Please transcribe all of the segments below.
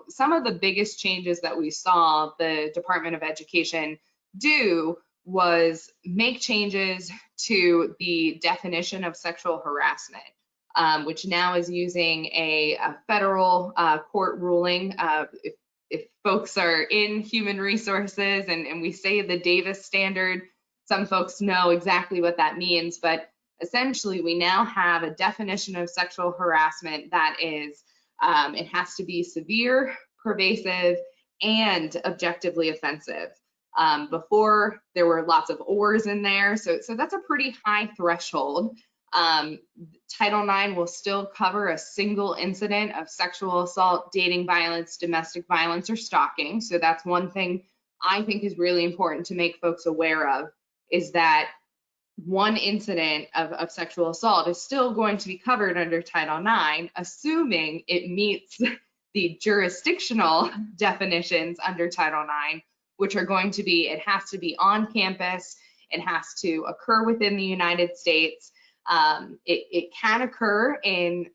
some of the biggest changes that we saw the Department of Education do was make changes to the definition of sexual harassment, which now is using a federal court ruling. If folks are in human resources and we say the Davis standard, some folks know exactly what that means, but essentially we now have a definition of sexual harassment that is, it has to be severe, pervasive, and objectively offensive. Before there were lots of ors in there, so that's a pretty high threshold. Title IX will still cover a single incident of sexual assault, dating violence, domestic violence, or stalking. So that's one thing I think is really important to make folks aware of, is that one incident of sexual assault is still going to be covered under Title IX, assuming it meets the jurisdictional definitions under Title IX, which are going to be, it has to be on campus, it has to occur within the United States. It can occur in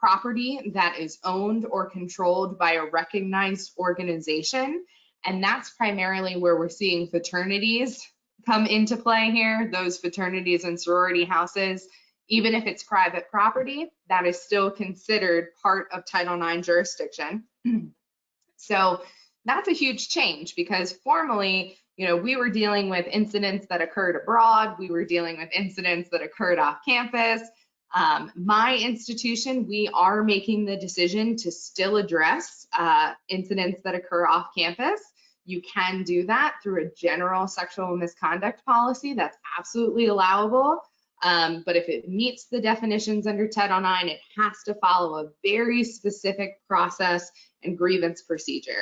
property that is owned or controlled by a recognized organization, and that's primarily where we're seeing fraternities come into play here. Those fraternities and sorority houses, even if it's private property, that is still considered part of Title IX jurisdiction. So that's a huge change, because formerly, you know, we were dealing with incidents that occurred abroad. We were dealing with incidents that occurred off campus. My institution, we are making the decision to still address incidents that occur off campus. You can do that through a general sexual misconduct policy. That's absolutely allowable. But if it meets the definitions under Title IX, it has to follow a very specific process and grievance procedure.